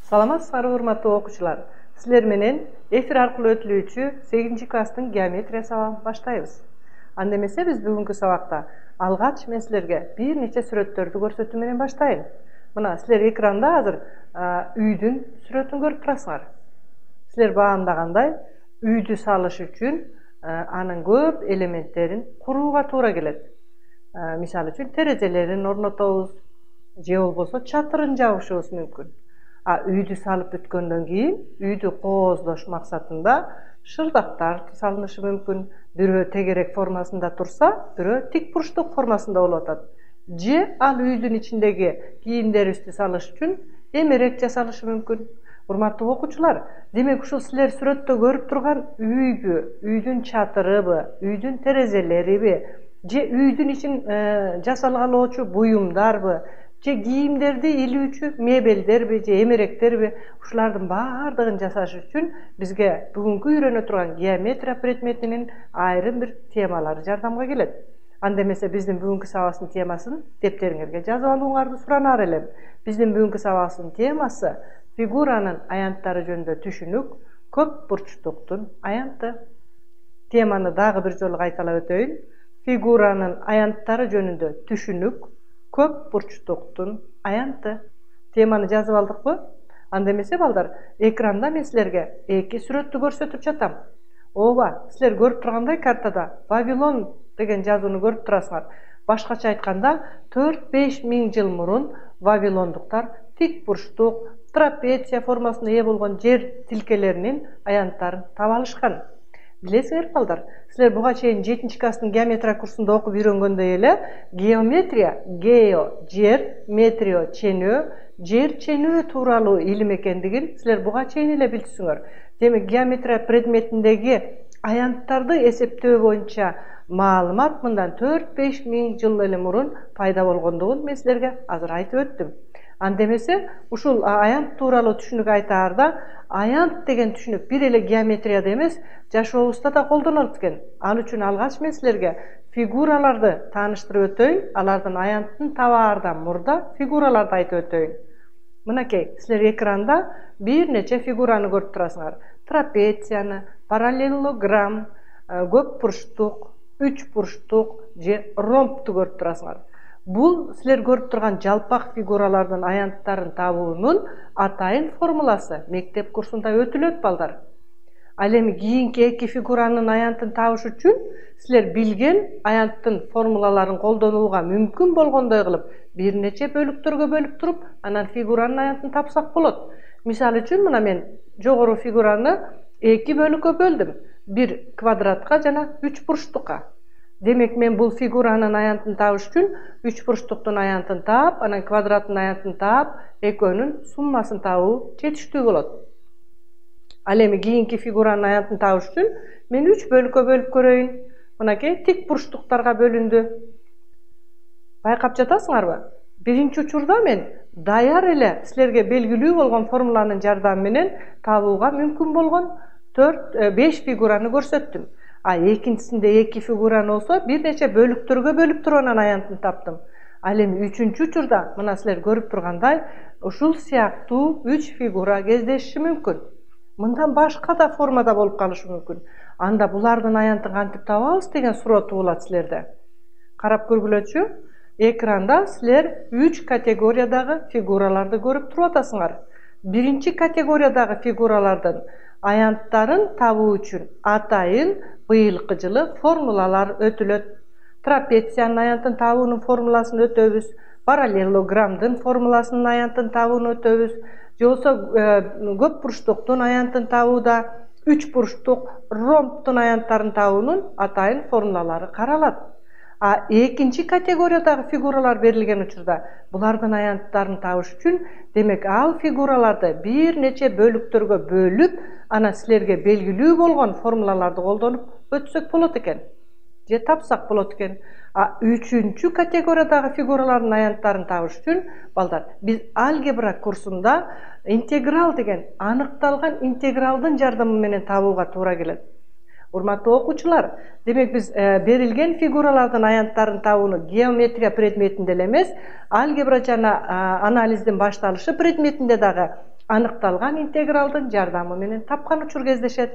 Саламатсыздарбы урматтуу окуучулар. Силер менен эфир аркылуу өтүлүүчү 8 класстын геометрия сабагын баштайбыз. Анда эмесе биз бүгүнкү сабакта алгач мен силерге бир нече сүрөттөрдү көрсөтүү менен баштайын. Мына силер экранда азыр үйдүн сүрөтүн көрүп турасыңар. Силер баамдагандай үйдү салыш үчүн анын көп элементтерин курууга туура келет. Мисалы үчүн терезелерин орнотобуз, же болбосо чатырын жабышыбыз мүмкүн. Үйдү салып бүткөндөн кийин үйдү кооздош максатында шырдактар салынышы мүмкүн. Бирөө тегерек формасында турса, бирөө тик бурчтук формасында болуп атат. Же ал үйдүн ичиндеги кийимдерибизди салыш үчүн эмерек жасалышы мүмкүн. Урматтуу окуучулар, демек ушул силер сүрөттө көрүп турган үйбү, үйдүн чатырыбы, үйдүн терезелериби, же үйдүн ичин жасалгалоочу буюмдарбы, же кийимдерди илүүчү мебелдерби, же эмеректерби, ушулардын баардыгын жасаш үчүн бизге бүгүнкү үйрөнө турган геометрия предметинин айрым бир темалары жардамга келет. Анда эмесе биздин бүгүнкү сабагыбыздын темасын дептериңерге жазып алууңарды суранар элем. Биздин бүгүнкү сабагыбыздын темасы фигуранын аянттары жөнүндө түшүнүк, көп бурчтуктун аянты. Теманы дагы бир жолу кайталап өтөйүн. Фигуранын аянттары жөнүндө түшүнүк, көп бурчтуктун аянты. Теманы жазып алдыкпы? Анда эмесе балдар, экранда мен силерге эки сүрөттү көрсөтүп жатам. Ооба, силер көрүп тургандай картада Вавилон деген жазууну көрүп турасыңар. Башкача айтканда 4-5 миң жыл мурун вавилондуктар тик бурчтук, трапеция формасына ээ болгон жер тилкелеринин аянттарын таба алышкан. Билесиңер балдар, силер буга чейин 7 класстын геометрия курсунда окуп үйрөнгөндөй эле геометрия, гео жер, метрио ченөө, жер ченөө тууралуу илим экендигин силер буга чейин эле билчүсүңөр. Демек геометрия предметиндеги аянттарды эсептөө боюнча маалымат мындан 4-5 миң жыл эле мурун пайда болгондугун мен силерге азыр айтып өттүм. Анда эмесе ушул аянт тууралуу түшүнүк айтаарда аянт деген түшүнүк бир эле геометрияда эмес, жашообузда да колдонулат экен. Ал үчүн алгач мен силерге фигураларды тааныштырып өтөйүн, алардын аянтын табаардан мурда фигураларды айтып өтөйүн. Мынакей, силер экранда бир нече фигураны көрүп турасыңар. Трапецияны, параллелограмм, көп бурчтук, үч бурчтук же ромбту көрүп турасыңар. Бул силер көрүп турган жалпак фигуралардын аянттарын табуунун атайын формуласы мектеп курсунда өтүлөт балдар. Ал эми кийинки эки фигуранын аянтын табыш үчүн силер билген аянттын формулаларын колдонууга мүмкүн болгондой кылып бир нече бөлүктөргө бөлүп туруп, анан фигуранын аянтын тапсак болот. Мисалы үчүн мына мен жогору фигураны эки бөлүккө бөлдүм. Бир квадратка жана үч бурчтукка. Демек мен бул фигуранын аянтын табыш үчүн үч бурчтуктун аянтын таап, анан квадраттын аянтын таап, экөөнүн суммасын табуу жетиштүү болот. Ал эми кийинки фигуранын аянтын табыш үчүн мен үч бөлүккө бөлүп көрөйүн. Мынакей тик бурчтуктарга бөлүндү. Байкап жатасыңарбы? Биринчи учурда мен даяр эле силерге белгилүү болгон формуланын жардамы менен табууга мүмкүн болгон 4-5 фигураны көрсөттүм. Экинчисинде эки фигураны болсо бир нече бөлүктөргө бөлүп туруп анан аянтын таптым. Ал эми үчүнчү учурда мына силер көрүп тургандай ушул сыяктуу 3 фигура кездешиши мүмкүн. Мындан башка да формада болуп калышы мүмкүн. Анда булардын аянтын кантип табабыз деген суроо туулат силерде. Карап көргүлөчү. Экранда силер 3 категориядагы фигураларды көрүп туруп атасыңар. Биринчи категориядагы фигуралардын аянттарын табуу үчүн атайын быйылкы жылы формулалар өтүлөт. Трапециянын аянтын табуунун формуласын өтөбүз, параллелограммдын формуласынын аянтын табууну өтөбүз, же болбосо көп бурчтуктун аянтын табууда, үч бурчтук, ромбтун аянттарын табуунун атайын формулалары каралат. Экинчи категориядагы фигуралар берилген учурда булардын аянттарын табыш үчүн, демек ал фигураларды бир нече бөлүктөргө бөлүп, анан силерге белгилүү болгон формулаларды колдонуп өтсөк болот экен. Же тапсак болот экен. Үчүнчү категориядагы фигуралардын аянттарын табыш үчүн балдар, биз алгебра курсунда интеграл деген аныкталган интегралдын жардамы менен табууга туура келет. Урматтуу окуучулар, демек биз берилген фигуралардын аянттарын табууну геометрия предметинде эле эмес, алгебра жана анализдин башталышы предметинде дагы анықталған интегралдың жардамы менен тапқан учур кездешет.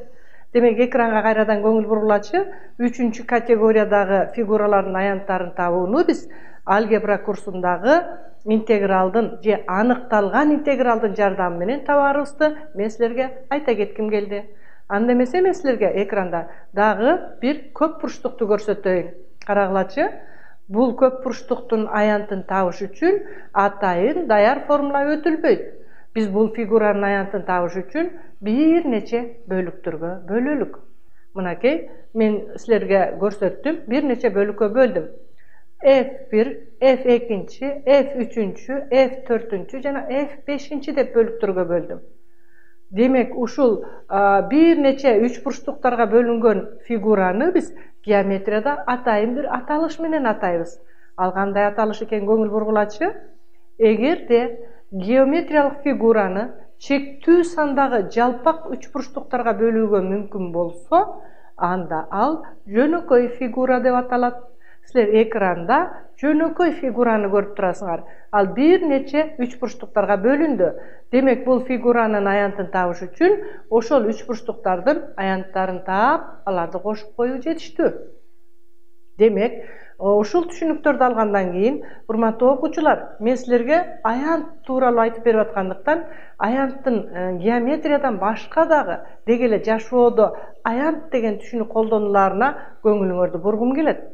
Демек экранга кайрадан көңүл бурулачы, 3-чү категориядагы фигуралардын аянттарын табууну биз алгебра курсундагы интегралдын же анықталған интегралдын жардамы менен табарыбызды мен силерге айта кетким келди. Анда эмесе мен силерге экранда дагы бир көп бурчтукту көрсөтөйүн. Карагылачы, бул көп бурчтуктун аянтын табыш үчүн атайын даяр формула өтүлбөйт. Biz bul figuranın ayantını табыш үчүн bir нече бөлүктөргө бөлөлүк. Мынакей мен силерге көрсөттүм, bir нече бөлүккө бөлдүм. F1, F2, F3, F4 жана F5 деп бөлүктөргө бөлдүм. Демек, ушул bir нече үч бурчтуктарга бөлүнгөн фигураны биз геометрияда атайын бир аталыш менен атайбыз. Ал кандай аталыш экен көңүл бургулачы? Эгерде геометриялык фигураны чектүү сандагы жалпак үч бурчтуктарга бөлүүгө мүмкүн болсо, анда ал жөнөкөй фигура деп аталат. Силер экранда жөнөкөй фигураны көрүп турасыңар. Ал bir нече үч бурчтуктарга бөлүндү. Демек, бул фигуранын аянтын табыш үчүн ошол үч бурчтуктардын аянттарын таап, аларды кошуп коюу жетиштүү. Демек, ушул түшүнүктөрдү алгандан кийин, урматтуу окуучулар, мен силерге аянт тууралуу айтып берип аткандыктан, аянттын геометриядан башка дагы деги эле жашоодо аянт деген түшүнүк колдонуларына көңүлүңөрдү бургум келет.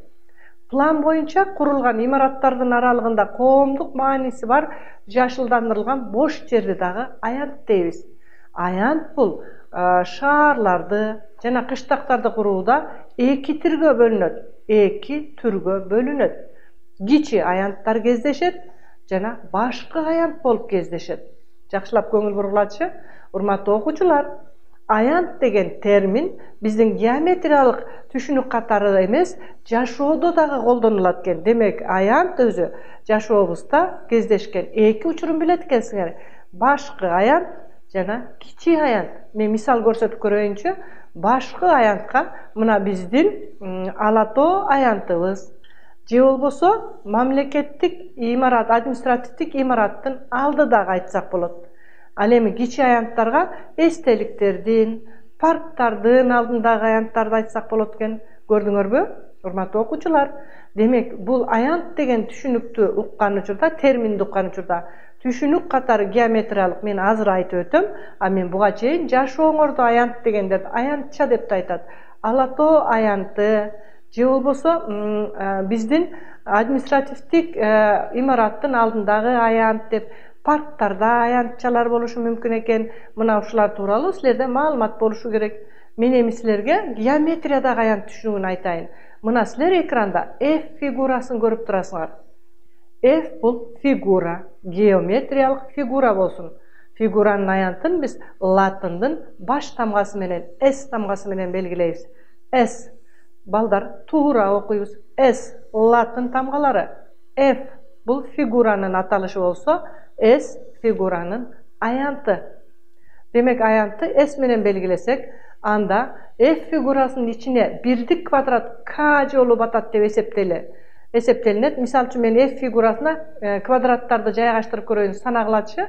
План боюнча курулган имараттардын аралыгында коомдук мааниси бар жашылдандырылган бош жерди дагы аянт дейбиз. Аянт бул шаарларды жана кыштактарды курууда эки түргө бөлүнөт. Кичи аянттар кездешет жана башкы аянт болуп кездешет. Жакшылап көңүл бургулачы, урматтуу окуучулар. Аянт деген термин биздин геометриялык түшүнүк катары эмес, жашоодо дагы колдонулат экен. Демек, аянт өзү жашообузда кездешкен эки учурун билет экенсиңер. Башкы аянт жана кичи аянт. Мен мисал көрсөтүп көрөйүнчү. Башкы аянтка мына биздин ала тоо аянтыбыз, же болбосо мамлекеттик имарат, административдик имараттын алдыдагы айтсак болот. Ал эми кичи аянттарга эстеликтердин, парктардын алдындагы аянттарды айтсак болот экен. Көрдүңөрбү, урматтуу окуучулар? Демек, бул аянт деген түшүнүктү уккан учурда, терминди уккан учурда түшүнүк катары геометриялык мен азыр айтып өтөм, а мен буга чейин жашооңордо аянт дегендерди аянтча деп да айтат. Ала тоо аянты, же болбосо биздин административдик имараттын алдындагы аянт деп, парктарда аянтчалар болушу мүмкүн экен. Мына ушулар тууралуу силерде маалымат болушу керек. Мен эми силерге геометриядагы аянт түшүнүгүн айтайын. Мына силер экранда F фигурасын көрүп турасыңар. F бул фигура, геометриялык фигура болсун. Фигуранын аянтын биз латындын баш тамгасы менен, S тамгасы менен белгилейбиз. S. Балдар туура окуйбуз. S латын тамгалары. F бул фигуранын аталышы болсо, S фигуранын аянты. Демек, аянтты S менен белгилесек, анда F фигурасынын ичине бирдик квадрат K жолу батат деп эсептелинет. Мисал үчүн мен F фигурасына квадраттарды жайгаштырып көрөйүн. Санагылачы.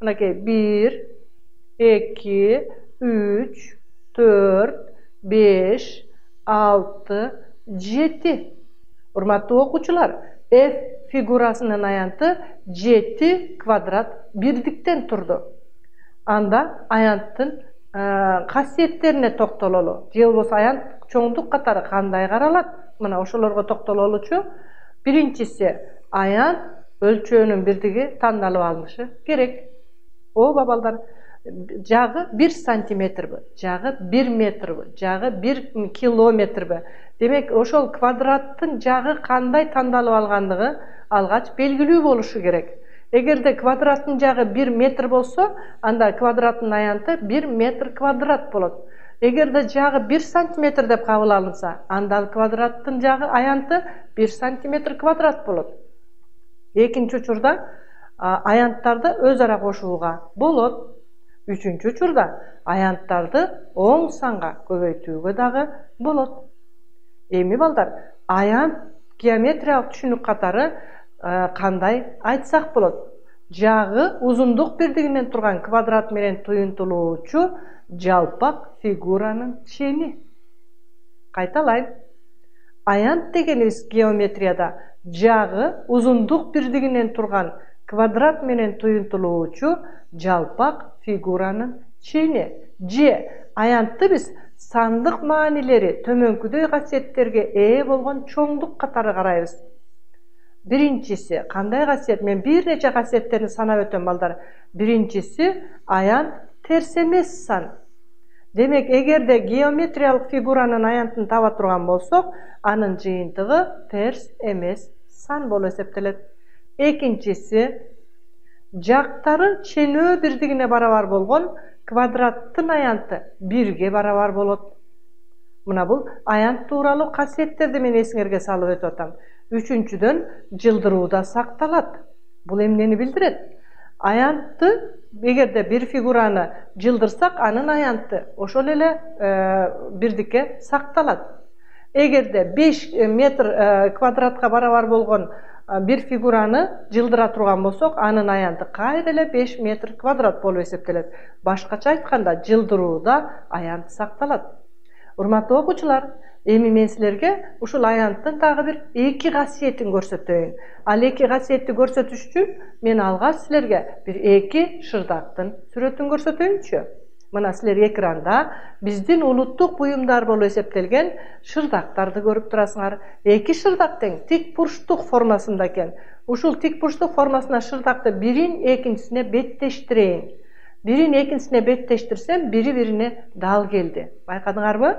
Мынакей 1, 2, 3, 4, 5, 6, 7. Урматтуу окуучулар, F фигурасынын аянты 7 квадрат бирдиктен турду. Анда аянттын касиеттерине токтололу. Же болбосо аянт чоңдук катары кандай каралат? Мына ошолорго токтололучу. Биринчиси, аянт өлчөөнүн бирдиги тандалып алынышы керек. Ооба балдар, жагы 1 сантиметрби, жагы 1 метрби, жагы 1 километрби. Демек, ошол квадраттын жагы кандай тандалып алгандыгы алгач белгилүү болушу керек. Эгерде квадраттын жагы 1 метр болсо, анда квадраттын аянты 1 метр квадрат болот. Эгерде жагы 1 сантиметр деп кабыл алынса, анда квадраттын жагы аянты 1 сантиметр квадрат болот. Экинчи учурда аянттарды өз ара кошууга болот. Үчүнчү учурда аянттарды оң санга көбөйтүүгө дагы болот. Эми балдар, аянт геометриялык түшүнүк катары кандай айтсак болот? жагы узундук бирдигинен турган квадрат менен туюнтулуучу жалпак фигуранын чени. Кайталайм. Аянт дегенибиз геометрияда жагы узундук бирдигинен турган квадрат менен туюнтулуучу жалпак фигуранын чени. Же аянтты биз сандык маанилери төмөнкүдөй касиеттерге ээ болгон чоңдук катары карайбыз. Биринчиси кандай касиет? Мен бир нече касиеттерин санап өтөм балдар. Биринчиси аянт терс эмес сан. Демек, эгерде геометриялык фигуранын аянтын таба турган болсок, анын жыйынтыгы терс эмес сан болуп эсептелет. Экинчиси жактары ченөө бирдигине барабар болгон квадраттын аянты 1-ге барабар болот. Мына бул аянт тууралуу касиеттерди мен эсиңерге салып өтүп атам. Үчүнчүдөн жылдырууда сакталат. Бул эмнени билдирет? Аянтты эгерде бир фигураны жылдырсак, анын аянты ошол эле бирдикке сакталат. Эгерде 5 метр квадратка барабар болгон бир фигураны жылдыра турган болсок, анын аянты кайра эле 5 метр квадрат болуп эсептелет. Башкача айтканда, жылдырууда аянт сакталат. Урматтуу окуучулар, эми мен силерге ушул аянттын дагы бир 2 касиетин көрсөтөйүн. Ал 2 касиетти көрсөтүш үчүн мен алгач силерге бир 2 шырдактын сүрөтүн көрсөтөйүнчү. Мына силер экранда биздин улуттук буюмдар болуп эсептелген шырдактарды көрүп турасыңар. 2 шырдак тең тик бурчтук формасында экен. Ушул тик бурчтук формасына шырдакты бирин экинчисине беттештирейин. Бирин экинчисине беттештирсем, бири-бирине дал келди. Байкадыңарбы?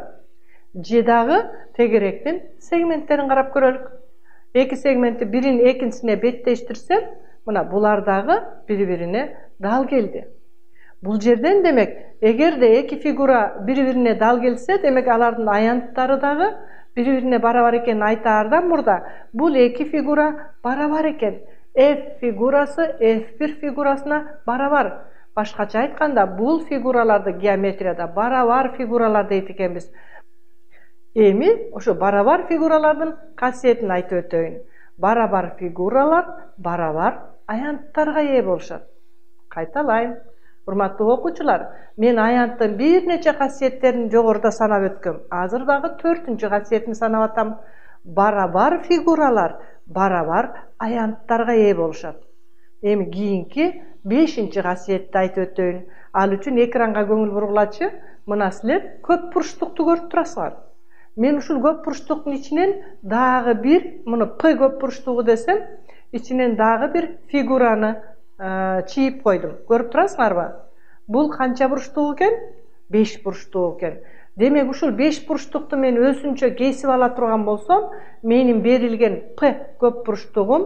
Же дагы тегеректин сегменттерин карап көрөлүк. 2 сегментти бирин экинчисине беттештирсем, мына булар дагы бири-бирине дал келди. Бул жерден демек, эгерде 2 фигура бири-бирине дал келсе, демек алардын аянттары дагы бири-бирине барабар экенин айтаардан мурда бул 2 фигура барабар экен. F фигурасы F1 фигурасына барабар. Башкача айтканда, бул фигураларды геометрияда барабар фигуралар дейт экенбиз. Эми ошо барабар фигуралардын касиетин айтып өтөйүн. Барабар фигуралар барабар аянттарга ээ болушат. Кайталайм. Урматтуу окуучулар, мен аянттын бир нече касиеттерин жогоруда санап өткөм. Азыр дагы 4-чү касиетин санап атам. Барабар фигуралар барабар аянттарга ээ болушат. Эми кийинки 5-чи касиетти айтып өтөйүн. Ал үчүн экранга көңүл бургулачы. Мына силер көп бурчтукту көрүп турасыңар. Мен ушул көп бурчтуктун ичинен дагы бир, муну П көп бурчтугу десем, ичинен дагы бир фигураны чийип койдум. Көрүп турасыңарбы? Бул канча бурчтук экен? 5 бурчтук экен. Демек, ушул 5 бурчтукту мен өзүнчө кесип ала турган болсом, менин берилген П көп бурчтугум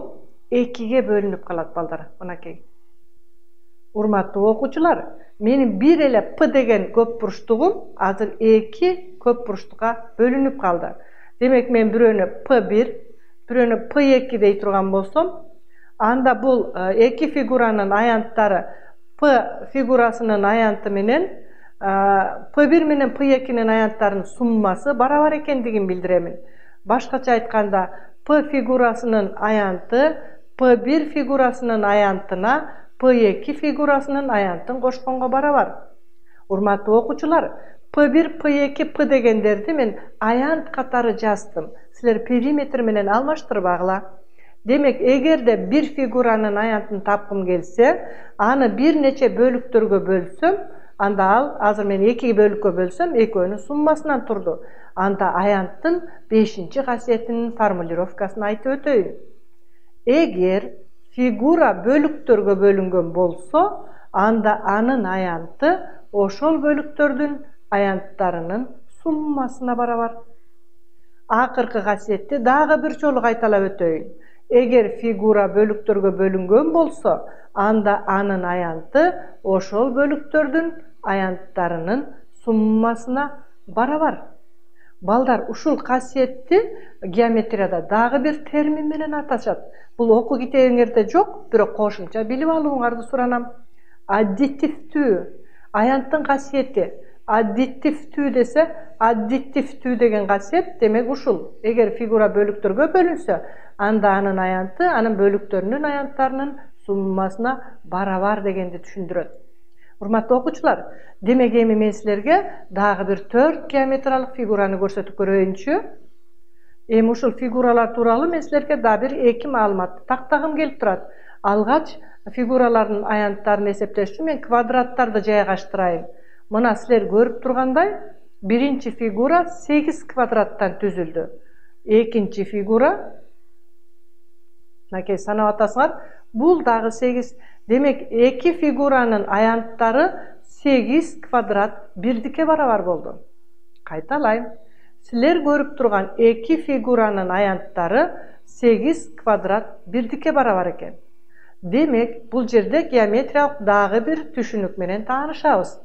2-ге бөлүнүп калат балдар. Мынакей. Урматтуу окуучулар, менин бир эле П деген көп бурчтугум азыр 2 көп бурчтукка бөлүнүп калды. Демек, мен бирөөнү P1, бирөөнү P2 дей турган болсом, анда бул 2 фигуранын аянттары P фигурасынын аянты менен P1 менен P2'nin аянттарынын суммасы барабар экендигин билдиремин. Башкача айтканда, P фигурасынын аянты P1 фигурасынын аянтына P2 фигурасынын аянтын кошконго барабар. Урматтуу окуучулар, P1, P2, P дегендерди мен аянт катары жаздым. Силер периметр менен алмаштырбагыла. Демек, эгерде бир фигуранын аянтын тапкым келсе, аны бир нече бөлүктөргө бөлсөм, анда ал, азыр мен 2 бөлүккө бөлсөм, экөөнүн суммасынан турду. Анда аянттын 5-чи касиетинин формулировкасын айтып өтөйүн. Эгер фигура бөлүктөргө бөлүнгөн болсо, анда анын аянты ошол бөлүктөрдүн аянттарынын суммасына барабар. Акыркы касиетти дагы бир жолу кайталап өтөйүн. Эгер фигура бөлүктөргө бөлүнгөн болсо, анда анын аянты ошол бөлүктөрдүн аянттарынын суммасына барабар. Балдар, ушул касиетти геометрияда дагы бир термин менен аташат. Бул окуу китебиңерде жок, бирок кошумча билип алууңарды суранам. Аддитивдүү, аянттын касиети. Аддитивдүү десе, аддитивдүү деген касиет, демек ушул. Эгер фигура бөлүктөргө бөлүнсө, анда анын аянты, анын бөлүктөрүнүн аянттарынын суммасына барабар дегенди түшүндүрөт. Урматтуу окуучулар, демек эми мен силерге дагы бир 4 геометриялык фигураны көрсөтүп көрөйүнчү. Эми ушул фигуралар тууралуу мен силерге дагы бир 2 маалыматты тактагым келип турат. Алгач фигуралардын аянттарын эсептеш үчүн мен квадраттарды жайгаштырайын. Мына силер көрүп тургандай, биринчи фигура 8 квадраттан түзүлдү. Экинчи фигура, мынакей санап атасыңар, бул дагы 8. Демек, эки фигуранын аянттары 8 квадрат бирдикке барабар болду. Кайталайм. Силер көрүп турган эки фигуранын аянттары 8 квадрат бирдикке барабар экен. Демек, бул жерде геометриялык дагы бир түшүнүк менен таанышабыз.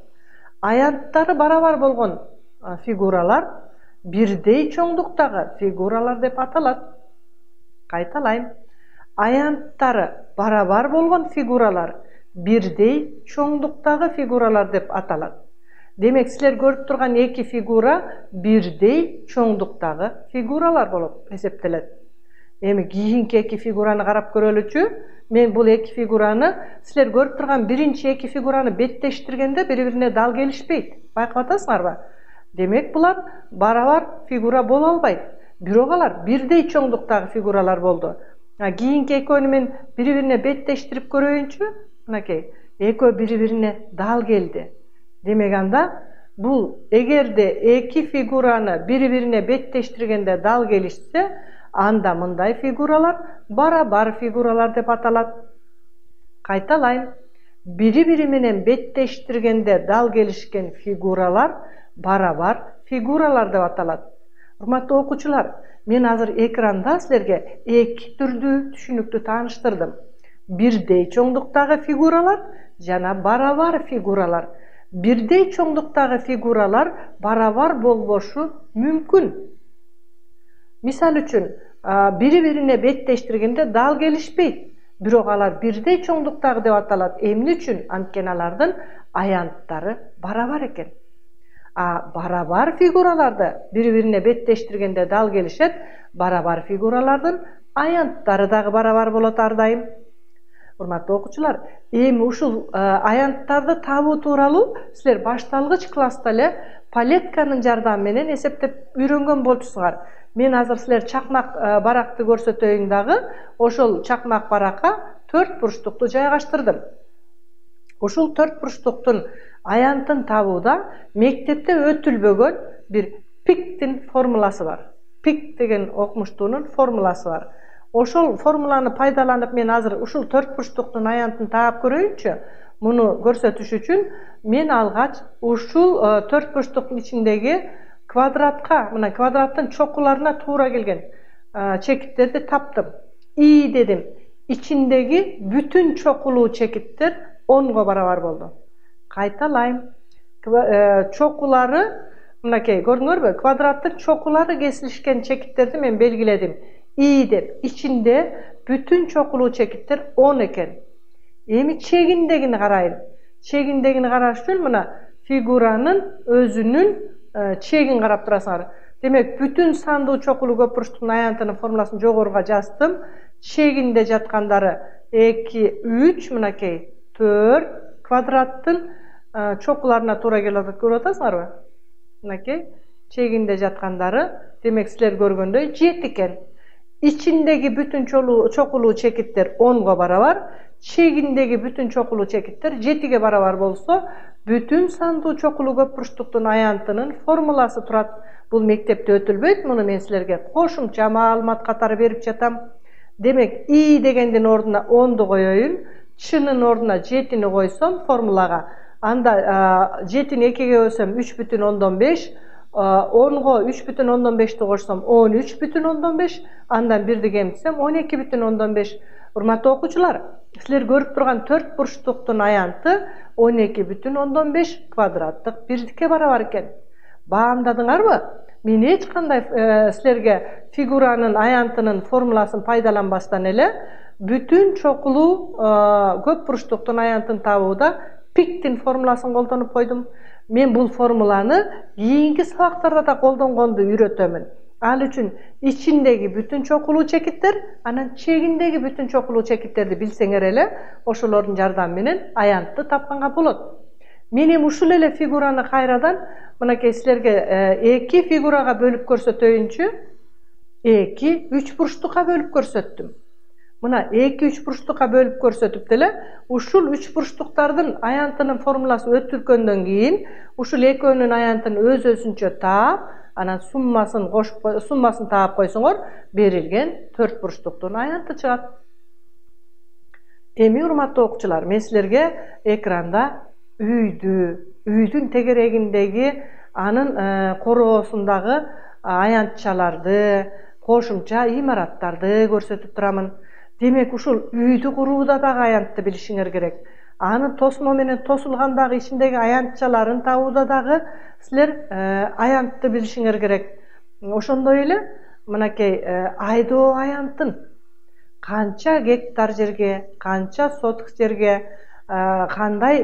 Аянттары барабар болгон фигуралар бирдей чоңдуктагы фигуралар деп аталат. Кайталайм. Аянттары барабар болгон фигуралар бирдей чоңдуктагы фигуралар деп аталат. Демек, силер көрүп турган эки фигура бирдей чоңдуктагы фигуралар болуп эсептелет. Эми кийинки эки фигураны карап көрөлүчү. Мен бул эки фигураны силер көрүп турган биринчи эки фигураны беттештиргенде бири-бирине дал келишпейт. Байкап атасыңарбы? Демек, булар барабар фигура боло албайт. Бирок алар бирдей чоңдуктагы фигуралар болду. Кийинки экөөнү мен бири-бирине беттештирип көрөйүнчү. Мынакей, экөө бири-бирине дал келди. Демек, анда бул эгерде эки фигураны бири-бирине беттештиргенде дал келишсе, анда мындай фигуралар барабар фигуралар деп аталат. Кайталайм. Бири-бири менен беттештиргенде дал келишкен фигуралар барабар фигуралар деп аталат. Урматтуу окуучулар, мен азыр экранда силерге эки түрдүү түшүнүктү тааныштырдым. Бирдей чоңдуктагы фигуралар жана барабар фигуралар. Бирдей чоңдуктагы фигуралар барабар болбошу мүмкүн. Мисал үчүн, бири-бирине беттештиргенде дал келишпейт. Бирок алар бирдей чоңдуктагы деп аталат. Эмне үчүн? Анткени алардын аянттары барабар экен. Барабар фигураларды бири-бирине беттештиргенде дал келишет. Барабар фигуралардын аянттары дагы барабар болот ар дайым. Урматтуу окуучулар, эми ушул аянттарды табуу тууралуу силер башталгыч класста эле палетканын жардамы менен эсептеп үйрөнгөн болчусуңар. Мен азыр силер чакмак баракты көрсөтөйүн дагы, ошол чакмак баракка 4 бурчтукту жайгаштырдым. Ушул 4 бурчтуктун аянтын табууда мектепте өтүлбөгөн бир пиктин формуласы бар. Пик деген окумуштуунун формуласы бар. Ошол формуланы пайдаланып мен азыр ушул 4 бурчтуктун аянтын таап көрөйүнчү. Муну көрсөтүш үчүн мен алгач ушул 4 бурчтуктун ичиндеги квадратка, мына квадраттын чокуларына туура келген чекиттерди таптым. И дедим. Ичиндеги бүтүн чокулуу чекиттер 10го барабар болду. Кайталайм. Чокулары, мынакей, көрдүңөрбү? Квадраттын чокулары кесилишкен чекиттерди мен белгиледим. И деп, ичинде бүтүн чокулуу чекиттер 10 экен. Эми чегиндегини карайын. Чегиндегини караш үчүн мына фигуранын өзүнүн чегин карап турасыңар. Демек, бүтүн сандуу чокулуу көп бурчтуктун аянтынын формуласын жогоруга жаздым. Чегинде жаткандары 2, 3, мынакей, 4 квадраттын чокуларына туура келип көрүп атасыңарбы? Мынакей, чегинде жаткандары, демек силер көргөндөй 7 экен. Ичиндеги бүтүн чокулуу чекиттер 10го барабар, чегиндеги бүтүн чокулуу чекиттер 7ге барабар болсо, бүтүн сандуу чокулуу көп бурчтуктун аянтынын формуласы турат. Бул мектепте өтүлбөйт, муну мен силерге кошумча маалымат катары берип жатам. Демек, И дегендин ордуна 10ду коёюн, Ч'нын ордуна 7-ни койсом формулага, анда 7-ни 2ге бөлсөм 3,5, 10го 3,5-ті кошсом 13,5, андан 1-ди кемитсем 12,5. Урматтуу окуучулар, силер көрүп турган 4 бурчтуктун аянты 12,5 квадраттык бирдикке барабар экен. Баамдадыңарбы? Мен эч кандай силерге фигуранын аянтынын формуласын пайдаланбастан эле бүтүн чокулуу көп бурчтуктун аянтын табууда пиктин формуласын колдонуп койдум. Мен бул формуланы кийинки сабактарда да колдонгонду үйрөтөмүн. Al üçün içindeki bütün çokulu çekitler, anan çegindeki bütün çokulu çekitlerdi bilseňer ele, oşolorun jardamy menen ayantty tapganга bolat. Menem uşul ele figurany kayradan mınakey sizlerge eki figuraga bölüp körsetöýünçü, eki üç burçlukka bölüp körsetdim. Mına eki üç burçlukka bölüp körsetip dele, uşul üç burçluktardın ayantynyň formulasy ötülkönden keyin, uşul ekönün ayantyny öz-özünçe taap, anan summasyn taap koysoňor, berilgen 4 burçlukdan ayanty çygat. Emi urmatly okuwçylar, men sizlerge ekranda üýdün tegeregindegi anın korogosundagy ayantçalardy, koşumça imarattardy görsetip turamyn. Demek uşul üýdü kuruuda da ayantty bilişiňer gerek. Anı tosma menen tosulgandagy içindegi ayantçalaryň tabuda dagı sizler ayantty bilişiňer gerek. Oşondoy ele mınakey aýdoo ayantyn kança gektar jerge, kança sotuk jerge, kanday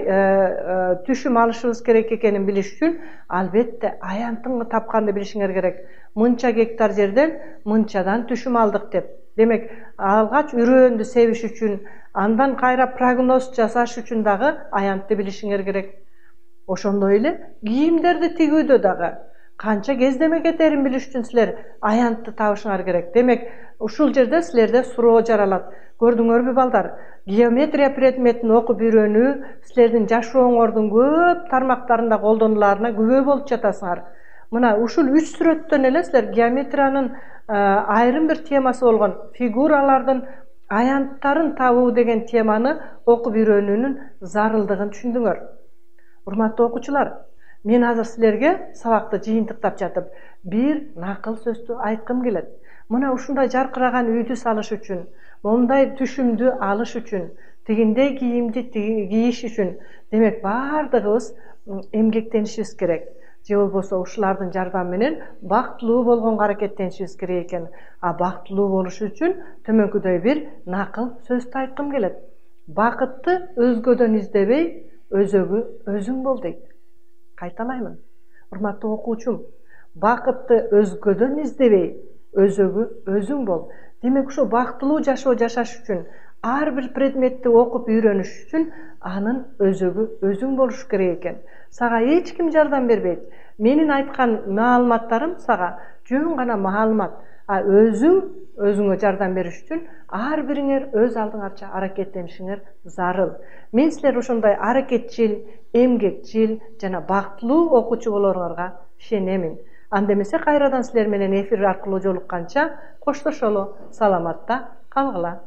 tüşüm alışыбыз gerek ekenin biliş üçün albette ayantyňy tapgandy bilişiňer gerek. Mınça gektar jerden mınçadan tüşüm aldyk dep. Demek algaç üröndü seviş üçün, andan kayra prognoz jasaş üçün dagı ayantty bilişiňer gerek. Oşondoy ele giyimlerdi tigүүдө dagı kança gezdemek eterin biliş üçün sizler ayantty tabışıňar gerek. Demek uşul jerde sizlerde suroo jaralat. Gördüňörbi baldar, geometriya predmetini okup öýrenүү sizlerdiň jaşooňordun köp tarmaklarynda koldanularyna gübö bolup jatasyňar. Mına uşul 3 сүрөттөн ele sizler geometriyanın ayrım bir temasy bolgon figuralardan ayanttарын tabuu degen temany okup öýrenүүnүn zaryldygyny düşündiňör. Urmatly okuwçylar, men hazır sizlerge sabakty jyýyntyktap jatyp bir nakıl sözdü aýtkym gelet. Mına uşunday jarkyragan üýdü salyş üçin, monday tüşümdü alış üçün, tiginde giyimdi giyiş üçün, demek bardygybız emgektenişimiz gerek. Je bolbosa uşulardyn jardamy menen baktylуу bolgonga hareketlenişimiz gerek eken. Baktylуу boluş üçün tömönküдөй bir nakıl sözdü aýtkym gelet. Bakытty özgöden izdebey, özögü özüň bol deyt. Kaytalaýmyn. Urmatly okuwçum, bakытty özgöden izdebey, özögü özüň bol. Demek şu baktylуу jaşоо jaşaş üçün, ar bir predmetti okup öýreniş üçün anın özögü özüň boluş gerek eken. Saga hiç kim jardam berbeyt. Menin aýtkan maalymatlarym saga jön gana maalymat. Özüň özüňe jardam beriş üçün ar biriňer öz aldyňarça hareketlenişiňer zaryl. Men sizler ошондой hareketçil, emgekçil jana baktylуу okuwçy bolaryňarga işenemin. Andemese kayradan sizler menen efir arkылуу jolukkança koştoşolu, salamatda kalgıla.